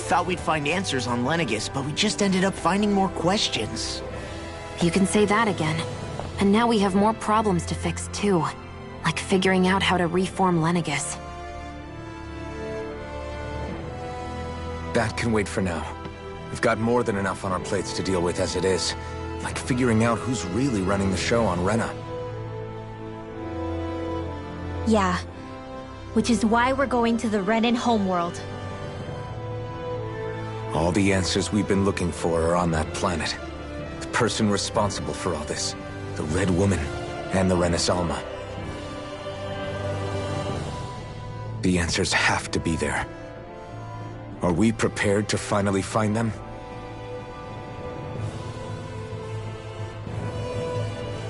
thought we'd find answers on Lenegis, but we just ended up finding more questions. You can say that again. And now we have more problems to fix too. Like figuring out how to reform Lenegis. That can wait for now. We've got more than enough on our plates to deal with as it is. Like figuring out who's really running the show on Rena. Yeah. Which is why we're going to the Renan homeworld. All the answers we've been looking for are on that planet. The person responsible for all this. The Red Woman and the Renaissance. The answers have to be there. Are we prepared to finally find them?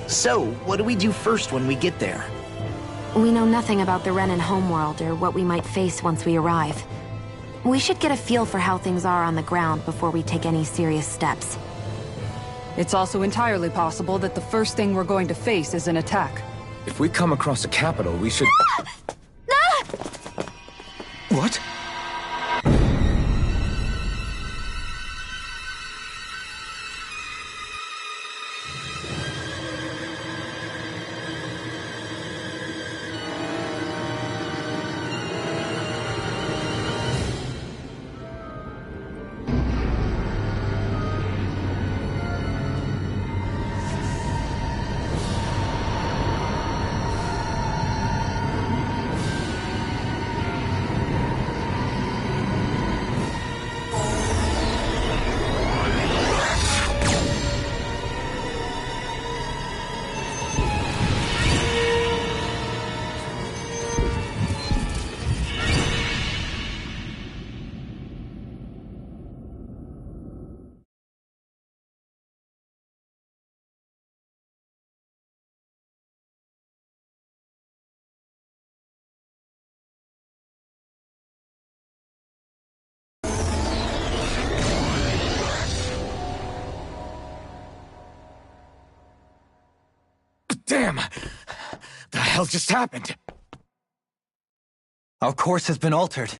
So, what do we do first when we get there? We know nothing about the Renan homeworld or what we might face once we arrive. We should get a feel for how things are on the ground before we take any serious steps. It's also entirely possible that the first thing we're going to face is an attack. If we come across a capital, we should... What? Damn! The hell just happened? Our course has been altered.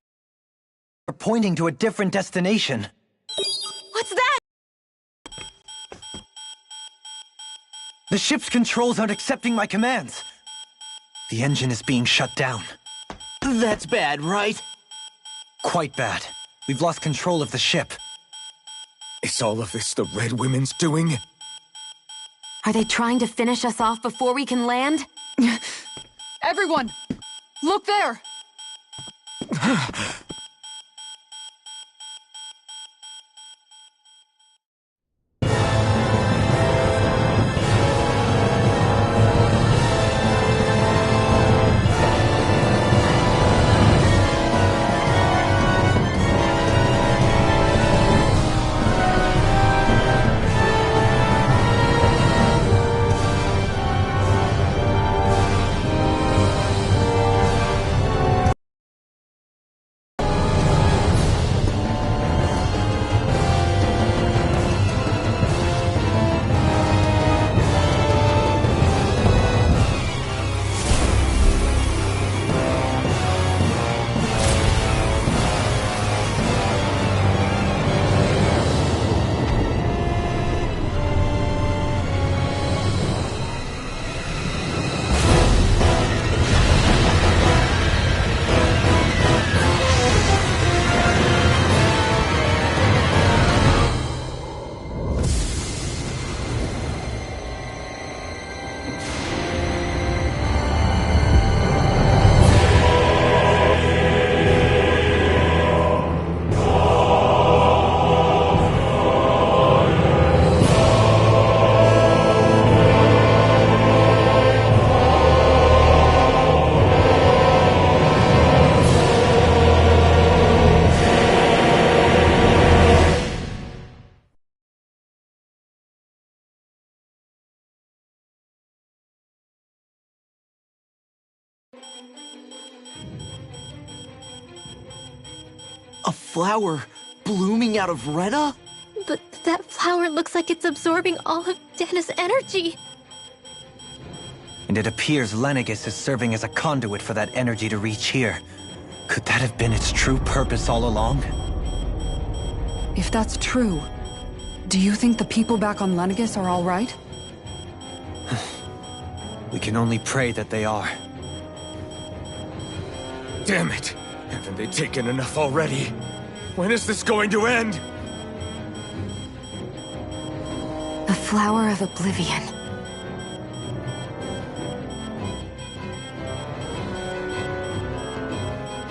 We're pointing to a different destination. What's that? The ship's controls aren't accepting my commands. The engine is being shut down. That's bad, right? Quite bad. We've lost control of the ship. Is all of this the Red Women's doing? Are they trying to finish us off before we can land? Everyone! Look there! A flower blooming out of Rena? But that flower looks like it's absorbing all of Dana's energy. And it appears Lenegis is serving as a conduit for that energy to reach here. Could that have been its true purpose all along? If that's true, do you think the people back on Lenegis are all right? We can only pray that they are. Damn it! Haven't they taken enough already? When is this going to end? The Flower of Oblivion.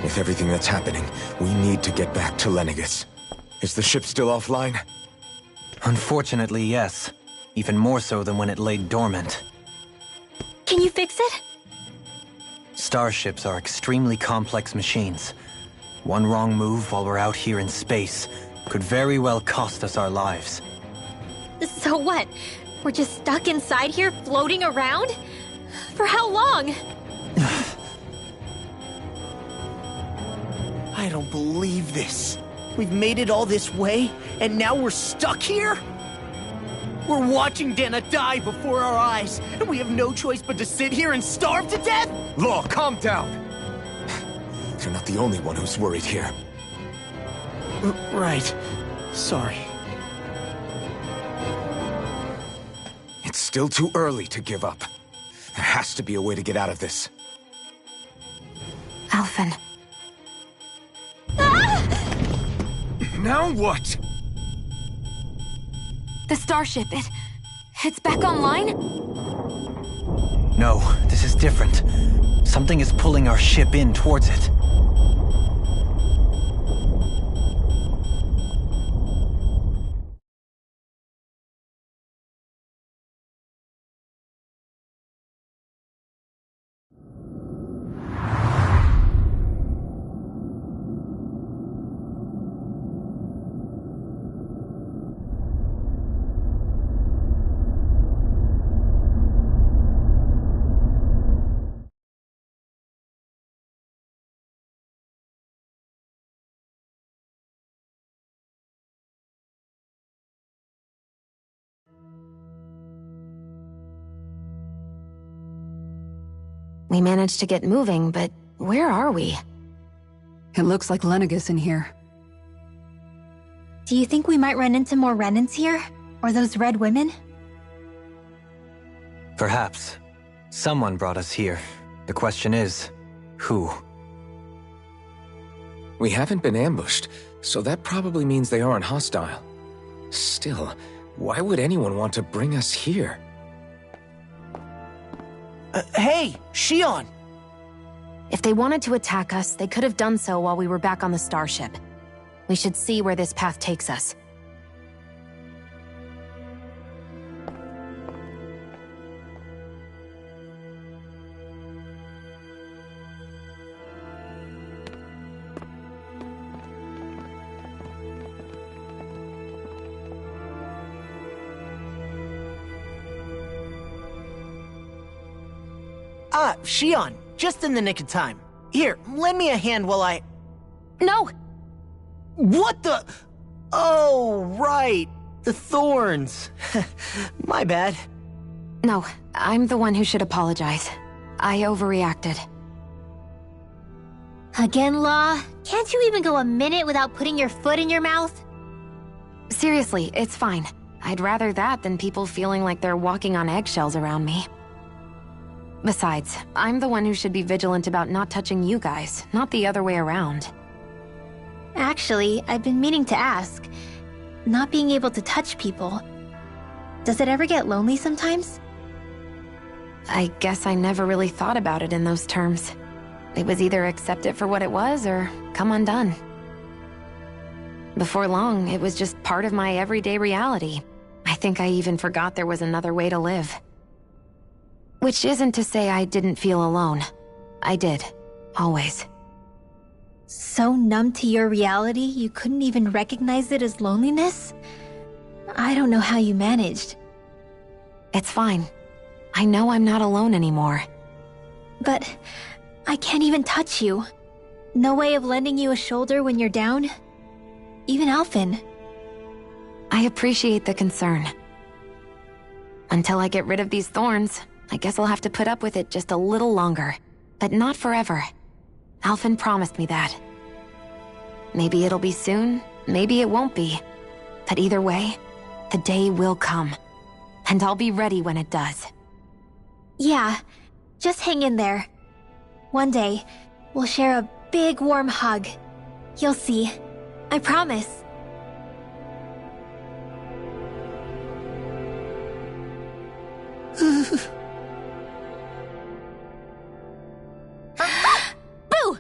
With everything that's happening, we need to get back to Lenegis. Is the ship still offline? Unfortunately, yes. Even more so than when it lay dormant. Can you fix it? Starships are extremely complex machines. One wrong move while we're out here in space could very well cost us our lives. So what? We're just stuck inside here, floating around? For how long? I don't believe this. We've made it all this way, and now we're stuck here? We're watching Dana die before our eyes, and we have no choice but to sit here and starve to death? Law, calm down! You're not the only one who's worried here. Right. Sorry. It's still too early to give up. There has to be a way to get out of this. Alphen. Now what? The starship, it's back online? No, this is different. Something is pulling our ship in towards it. We managed to get moving, but where are we? It looks like Lenegis in here. Do you think we might run into more Renans here? Or those red women? Perhaps. Someone brought us here. The question is, who? We haven't been ambushed, so that probably means they aren't hostile. Still, why would anyone want to bring us here? Hey, Shion! If they wanted to attack us, they could have done so while we were back on the starship. We should see where this path takes us. Ah, Shion, just in the nick of time. Here, lend me a hand while I... No! What the... Oh, right. The thorns. My bad. No, I'm the one who should apologize. I overreacted. Again, Law? Can't you even go a minute without putting your foot in your mouth? Seriously, it's fine. I'd rather that than people feeling like they're walking on eggshells around me. Besides, I'm the one who should be vigilant about not touching you guys, not the other way around. Actually, I've been meaning to ask. Not being able to touch people. Does it ever get lonely sometimes? I guess I never really thought about it in those terms. It was either accept it for what it was or come undone. Before long, it was just part of my everyday reality. I think I even forgot there was another way to live. Which isn't to say I didn't feel alone. I did. Always. So numb to your reality, you couldn't even recognize it as loneliness? I don't know how you managed. It's fine. I know I'm not alone anymore. But I can't even touch you. No way of lending you a shoulder when you're down? Even Alphen. I appreciate the concern. Until I get rid of these thorns, I guess I'll have to put up with it just a little longer. But not forever. Alphen promised me that. Maybe it'll be soon, maybe it won't be. But either way, the day will come. And I'll be ready when it does. Yeah, just hang in there. One day, we'll share a big warm hug. You'll see. I promise. Boo!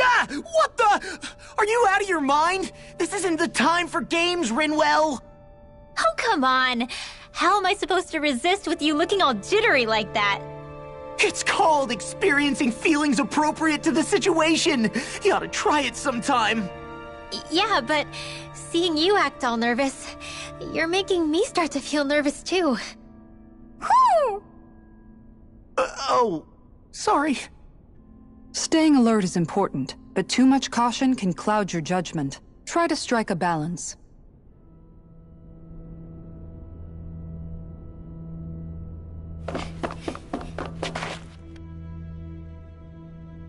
Ah! What the? Are you out of your mind? This isn't the time for games, Rinwell! Oh, come on. How am I supposed to resist with you looking all jittery like that? It's called experiencing feelings appropriate to the situation. You ought to try it sometime. Yeah, but seeing you act all nervous, you're making me start to feel nervous too. Oh, sorry. Staying alert is important, but too much caution can cloud your judgment. Try to strike a balance.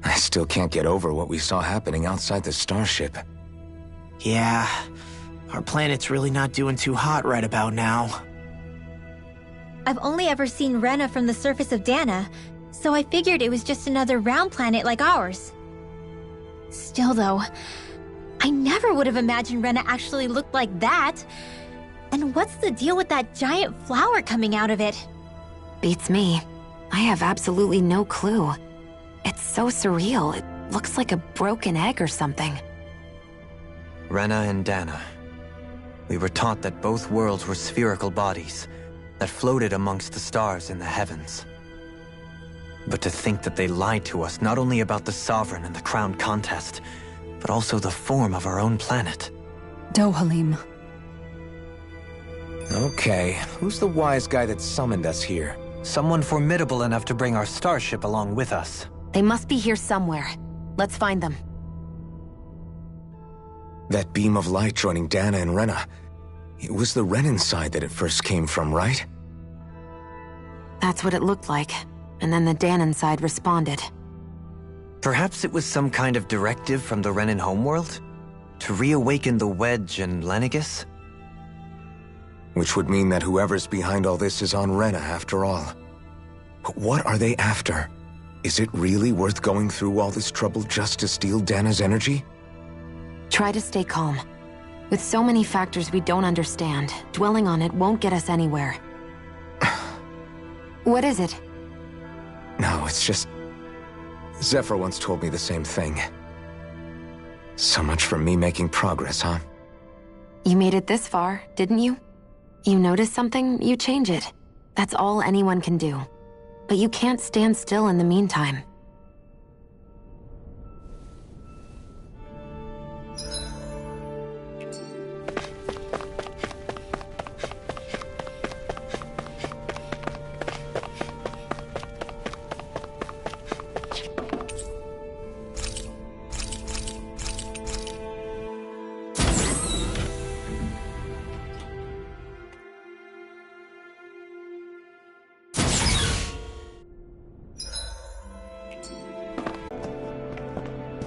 I still can't get over what we saw happening outside the starship. Yeah, our planet's really not doing too hot right about now. I've only ever seen Rena from the surface of Dana, so I figured it was just another round planet like ours. Still though, I never would have imagined Rena actually looked like that. And what's the deal with that giant flower coming out of it? Beats me. I have absolutely no clue. It's so surreal. It looks like a broken egg or something. Rena and Dana. We were taught that both worlds were spherical bodies that floated amongst the stars in the heavens. But to think that they lied to us not only about the Sovereign and the Crown contest, but also the form of our own planet. Dohalim. Okay, who's the wise guy that summoned us here? Someone formidable enough to bring our starship along with us. They must be here somewhere. Let's find them. That beam of light joining Dana and Rena. It was the Renan side that it first came from, right? That's what it looked like. And then the Danon side responded. Perhaps it was some kind of directive from the Renan homeworld? To reawaken the Wedge and Lenegis? Which would mean that whoever's behind all this is on Rena after all. But what are they after? Is it really worth going through all this trouble just to steal Dana's energy? Try to stay calm. With so many factors we don't understand, dwelling on it won't get us anywhere. What is it? No, it's just... Zephyr once told me the same thing. So much for me making progress, huh? You made it this far, didn't you? You notice something, you change it. That's all anyone can do. But you can't stand still in the meantime.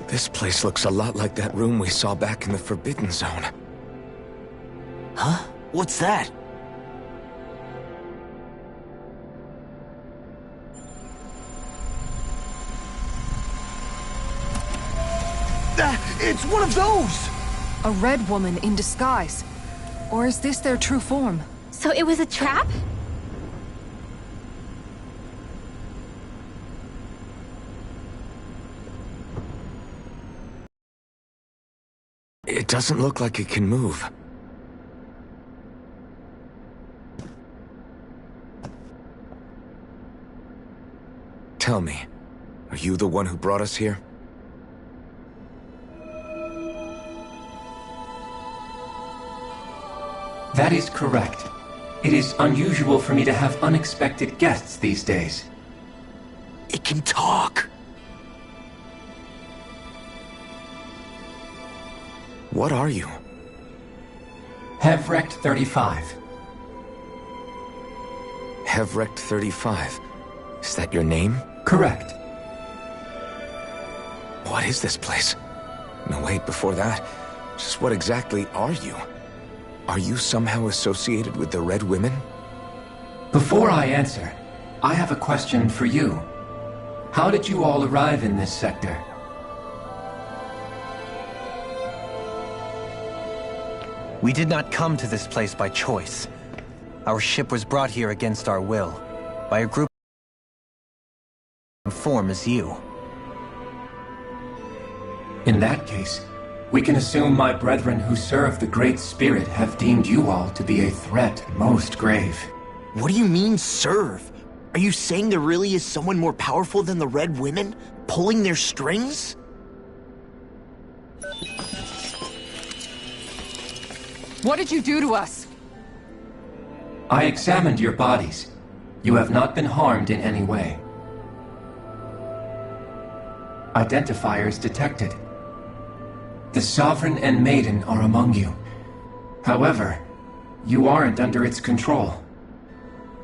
This place looks a lot like that room we saw back in the Forbidden Zone. Huh? What's that? It's one of those! A red woman in disguise. Or is this their true form? So it was a trap? It doesn't look like it can move. Tell me, are you the one who brought us here? That is correct. It is unusual for me to have unexpected guests these days. It can talk! What are you? Hevrect 35. Hevrect 35. Is that your name? Correct. What is this place? No, wait, before that. Just what exactly are you? Are you somehow associated with the Red Women? Before I answer, I have a question for you. How did you all arrive in this sector? We did not come to this place by choice. Our ship was brought here against our will, by a group form as you. In that case, we can assume my brethren who serve the Great Spirit have deemed you all to be a threat most grave. What do you mean, serve? Are you saying there really is someone more powerful than the Red Women, pulling their strings? What did you do to us? I examined your bodies. You have not been harmed in any way. Identifiers detected. The Sovereign and Maiden are among you. However, you aren't under its control.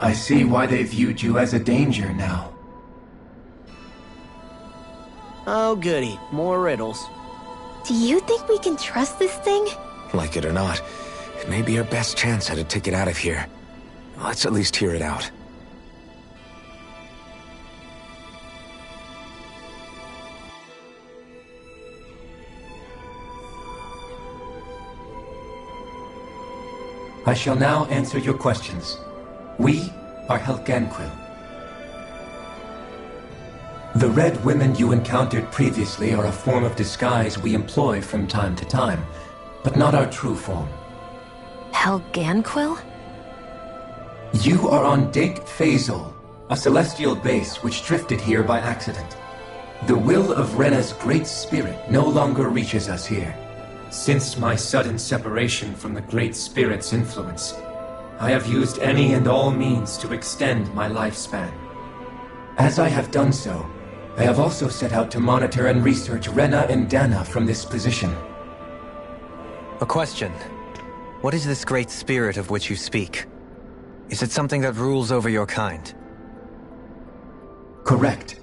I see why they viewed you as a danger now. Oh goody, more riddles. Do you think we can trust this thing? Like it or not, it may be our best chance at a ticket out of here. Let's at least hear it out. I shall now answer your questions. We are Helganquil. The Red Women you encountered previously are a form of disguise we employ from time to time, but not our true form. Helganquil? You are on Dake Phasol, a celestial base which drifted here by accident. The will of Rena's Great Spirit no longer reaches us here. Since my sudden separation from the Great Spirit's influence, I have used any and all means to extend my lifespan. As I have done so, I have also set out to monitor and research Rena and Dana from this position. A question. What is this Great Spirit of which you speak? Is it something that rules over your kind? Correct.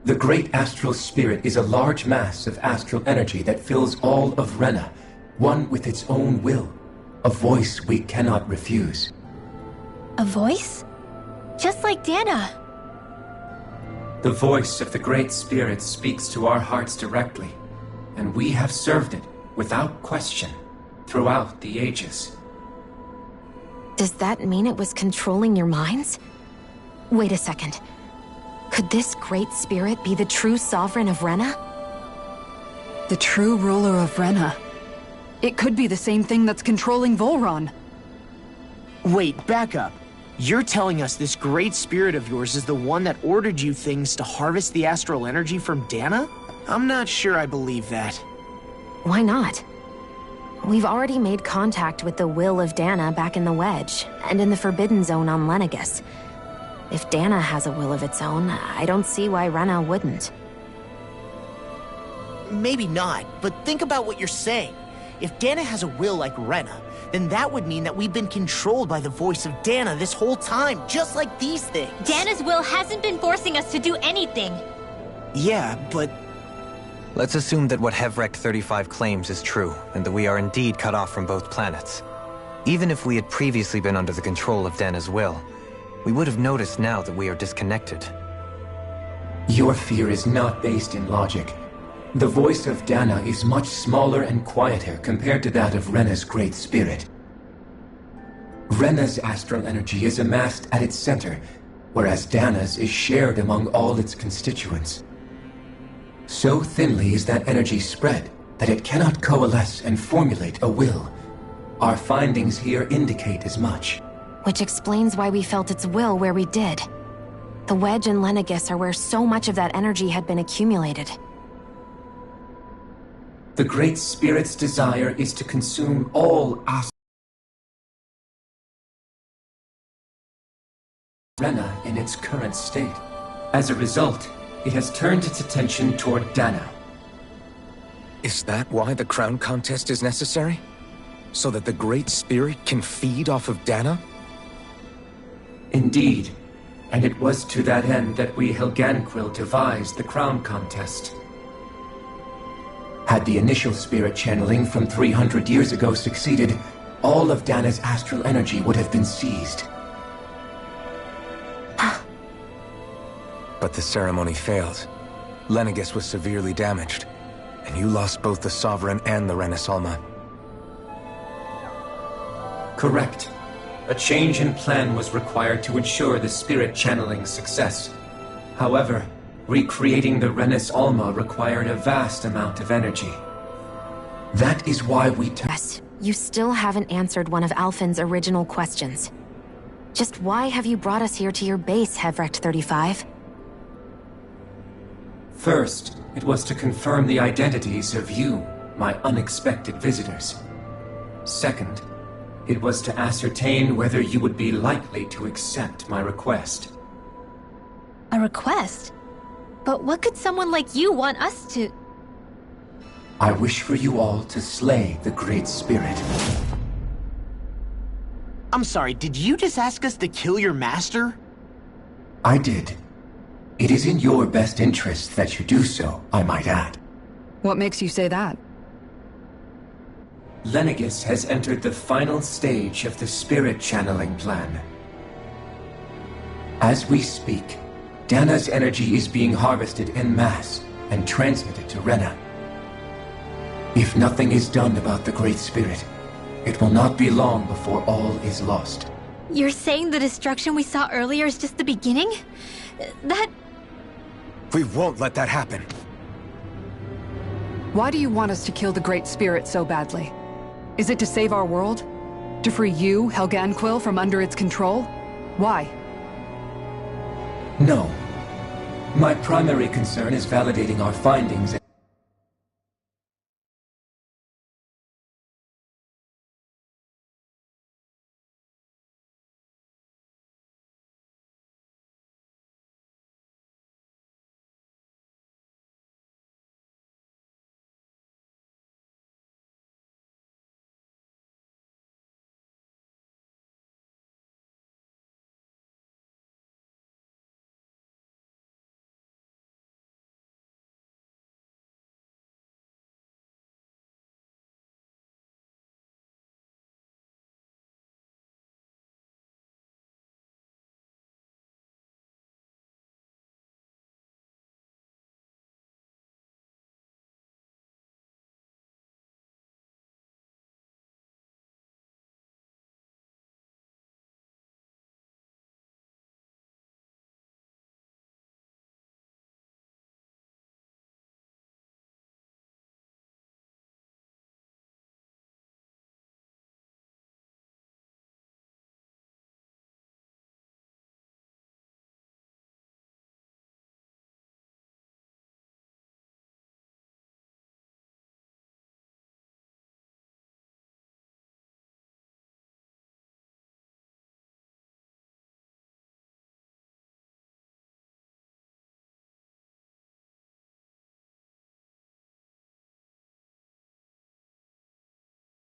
The Great Astral Spirit is a large mass of astral energy that fills all of Rena, one with its own will, a voice we cannot refuse. A voice? Just like Dana. The voice of the Great Spirit speaks to our hearts directly, and we have served it, without question, throughout the ages. Does that mean it was controlling your minds? Wait a second. Could this Great Spirit be the true Sovereign of Rena? The true ruler of Rena. It could be the same thing that's controlling Volron. Wait, back up. You're telling us this Great Spirit of yours is the one that ordered you things to harvest the astral energy from Dana? I'm not sure I believe that. Why not? We've already made contact with the will of Dana back in the Wedge, and in the Forbidden Zone on Lenegus. If Dana has a will of its own, I don't see why Rena wouldn't. Maybe not, but think about what you're saying. If Dana has a will like Rena, then that would mean that we've been controlled by the voice of Dana this whole time, just like these things. Dana's will hasn't been forcing us to do anything. Yeah, but... Let's assume that what Hevrect 35 claims is true, and that we are indeed cut off from both planets. Even if we had previously been under the control of Dana's will, we would have noticed now that we are disconnected. Your fear is not based in logic. The voice of Dana is much smaller and quieter compared to that of Rena's Great Spirit. Rena's astral energy is amassed at its center, whereas Dana's is shared among all its constituents. So thinly is that energy spread that it cannot coalesce and formulate a will. Our findings here indicate as much. Which explains why we felt its will where we did. The Wedge and Lenegus are where so much of that energy had been accumulated. The Great Spirit's desire is to consume all Rena in its current state. As a result, it has turned its attention toward Dana. Is that why the crown contest is necessary? So that the Great Spirit can feed off of Dana? Indeed, and it was to that end that we Helganquil devised the crown contest. Had the initial spirit channeling from 300 years ago succeeded, all of Dana's astral energy would have been seized. But the ceremony failed. Lenegis was severely damaged, and you lost both the Sovereign and the Renasalma. Correct. A change in plan was required to ensure the spirit channeling's success. However, recreating the Renasalma required a vast amount of energy. That is why we Yes, you still haven't answered one of Alphen's original questions. Just why have you brought us here to your base, Hevrecht 35? First, it was to confirm the identities of you, my unexpected visitors. Second, it was to ascertain whether you would be likely to accept my request. A request? But what could someone like you want us to... I wish for you all to slay the Great Spirit. I'm sorry, did you just ask us to kill your master? I did. It is in your best interest that you do so, I might add. What makes you say that? Lenegis has entered the final stage of the spirit channeling plan. As we speak, Dana's energy is being harvested en masse and transmitted to Rena. If nothing is done about the Great Spirit, it will not be long before all is lost. You're saying the destruction we saw earlier is just the beginning? That... We won't let that happen. Why do you want us to kill the Great Spirit so badly? Is it to save our world? To free you, Helga Anquil, from under its control? Why? No. My primary concern is validating our findings.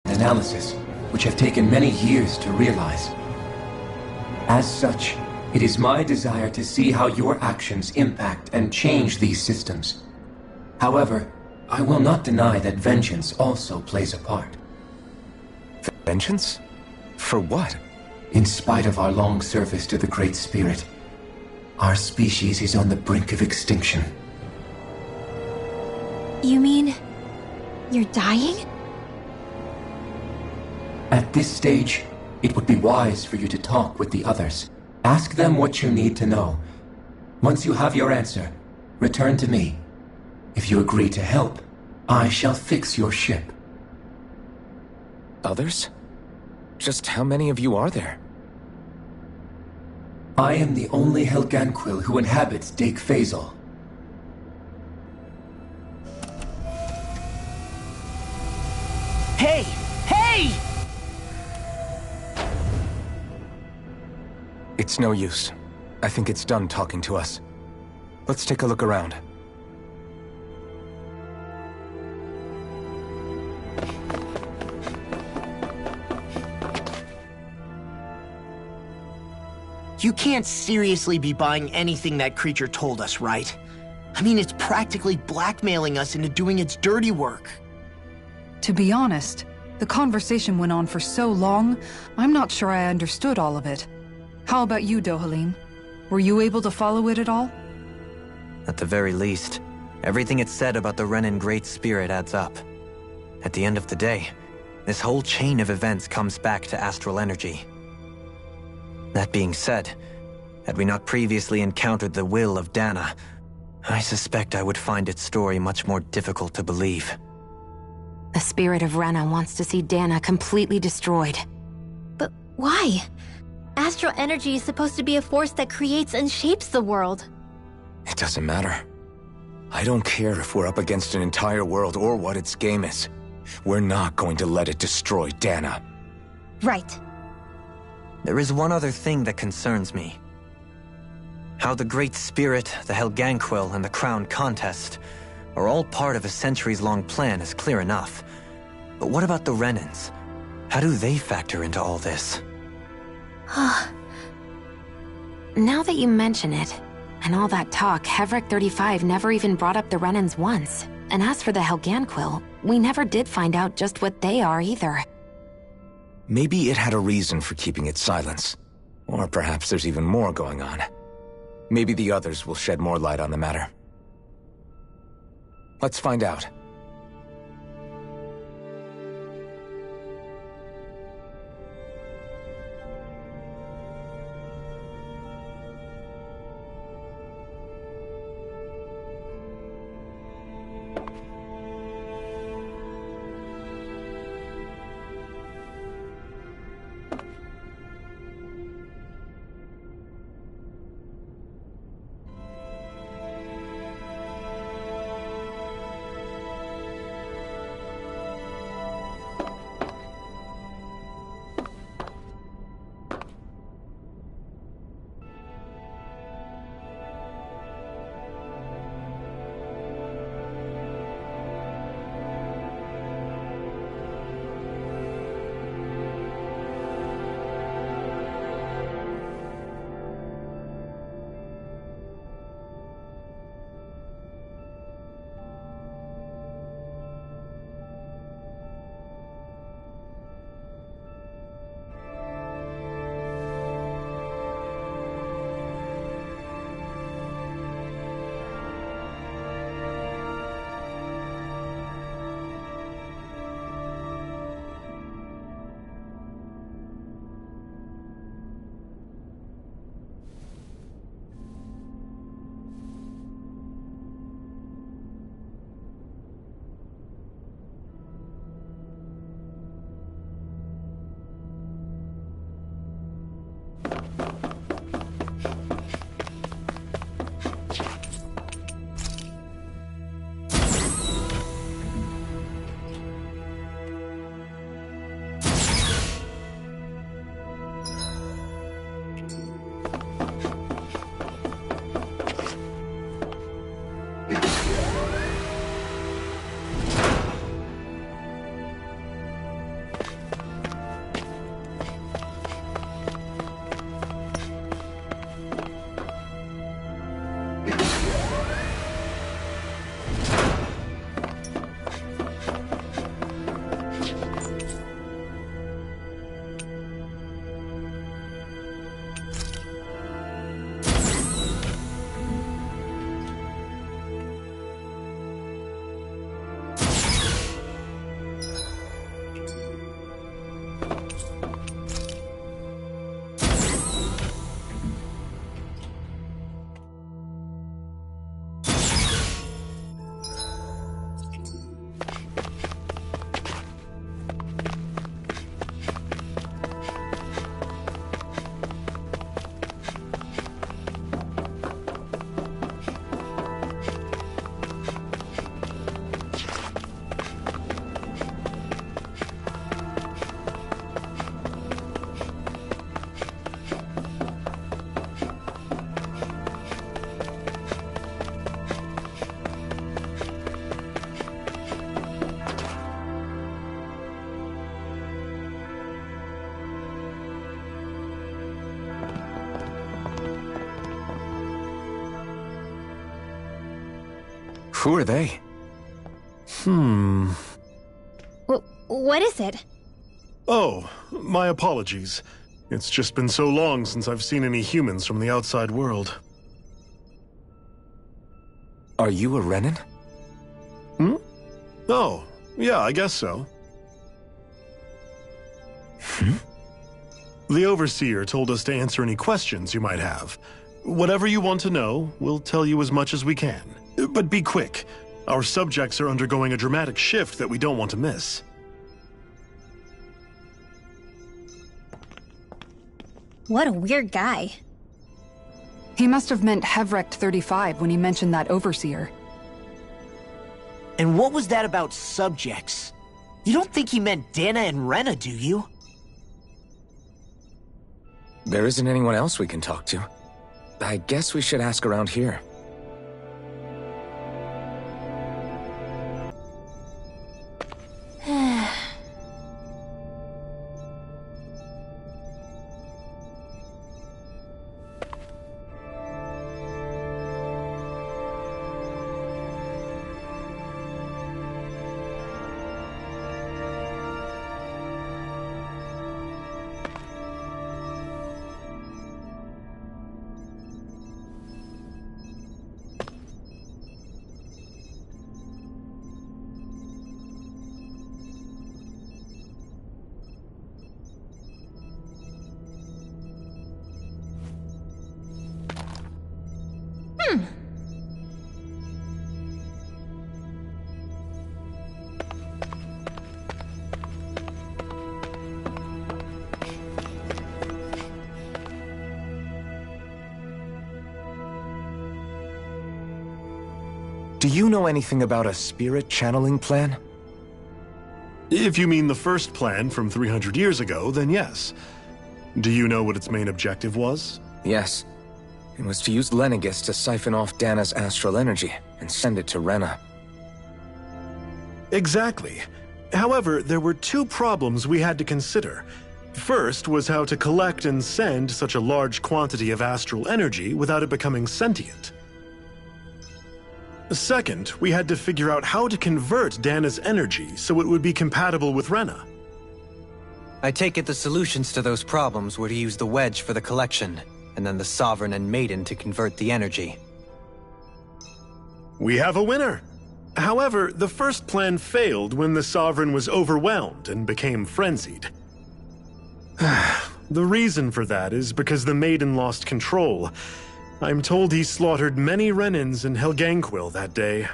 Analysis, which have taken many years to realize. As such, it is my desire to see how your actions impact and change these systems. However, I will not deny that vengeance also plays a part. Vengeance? For what? In spite of our long service to the Great Spirit, our species is on the brink of extinction. You mean... you're dying? At this stage, it would be wise for you to talk with the others. Ask them what you need to know. Once you have your answer, return to me. If you agree to help, I shall fix your ship. Others? Just how many of you are there? I am the only Helganquil who inhabits Dake Faisal. Hey! Hey! It's no use. I think it's done talking to us. Let's take a look around. You can't seriously be buying anything that creature told us, right? I mean, it's practically blackmailing us into doing its dirty work. To be honest, The conversation went on for so long, I'm not sure I understood all of it. How about you, Dohalim? Were you able to follow it at all? At the very least, everything it said about the Renan Great Spirit adds up. At the end of the day, this whole chain of events comes back to astral energy. That being said, had we not previously encountered the will of Dana, I suspect I would find its story much more difficult to believe. The spirit of Rena wants to see Dana completely destroyed. But why? Astral energy is supposed to be a force that creates and shapes the world. It doesn't matter. I don't care if we're up against an entire world or what its game is. We're not going to let it destroy Dana. Right. There is one other thing that concerns me. How the Great Spirit, the Helganquil, and the Crown Contest are all part of a centuries-long plan is clear enough. But what about the Renans? How do they factor into all this? Now that you mention it, and all that talk, Hevric 35 never even brought up the Renans once. And as for the Helganquil, we never did find out just what they are either. Maybe it had a reason for keeping its silence. Or perhaps there's even more going on. Maybe the others will shed more light on the matter. Let's find out. Who are they? What is it? Oh, my apologies. It's just been so long since I've seen any humans from the outside world. Are you a Renan? Hmm? Oh, yeah, I guess so. The Overseer told us to answer any questions you might have. Whatever you want to know, we'll tell you as much as we can. But be quick. Our subjects are undergoing a dramatic shift that we don't want to miss. What a weird guy. He must have meant Hevrecht 35 when he mentioned that Overseer. And what was that about subjects? You don't think he meant Dana and Rena, do you? There isn't anyone else we can talk to. I guess we should ask around here. Do you know anything about a spirit channeling plan? If you mean the first plan from 300 years ago, then yes. Do you know what its main objective was? Yes. It was to use Lenegis to siphon off Dana's astral energy and send it to Rena. Exactly. However, there were two problems we had to consider. First was how to collect and send such a large quantity of astral energy without it becoming sentient. Second, we had to figure out how to convert Dana's energy so it would be compatible with Rena. I take it the solutions to those problems were to use the wedge for the collection, and then the Sovereign and Maiden to convert the energy. We have a winner! However, the first plan failed when the Sovereign was overwhelmed and became frenzied. The reason for that is because the Maiden lost control. I'm told he slaughtered many Renans in Helganquil that day.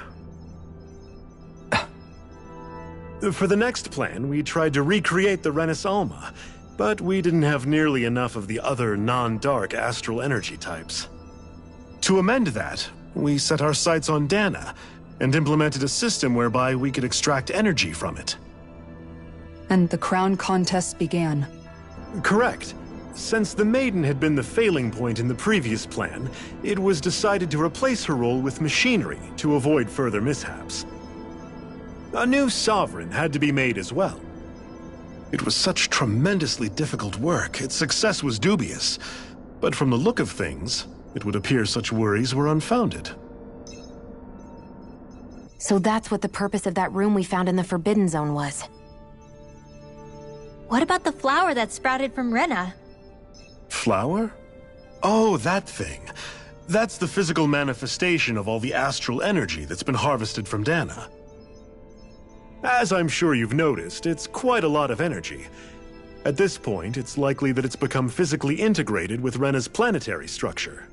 For the next plan, we tried to recreate the Renis Alma, but we didn't have nearly enough of the other non-dark astral energy types. To amend that, we set our sights on Dana, and implemented a system whereby we could extract energy from it. And the crown contest began. Correct. Since the Maiden had been the failing point in the previous plan, it was decided to replace her role with machinery to avoid further mishaps. A new Sovereign had to be made as well. It was such tremendously difficult work, its success was dubious. But from the look of things, it would appear such worries were unfounded. So that's what the purpose of that room we found in the Forbidden Zone was. What about the flower that sprouted from Rena? Flower? Oh, that thing. That's the physical manifestation of all the astral energy that's been harvested from Dana. As I'm sure you've noticed, it's quite a lot of energy. At this point, it's likely that it's become physically integrated with Rena's planetary structure.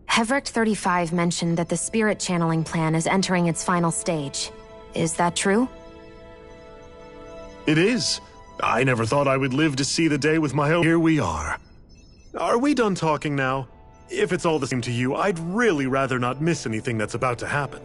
Hevrecht 35 mentioned that the spirit channeling plan is entering its final stage. Is that true? It is. I never thought I would live to see the day with my own. Here we are. Are we done talking now? If it's all the same to you, I'd really rather not miss anything that's about to happen.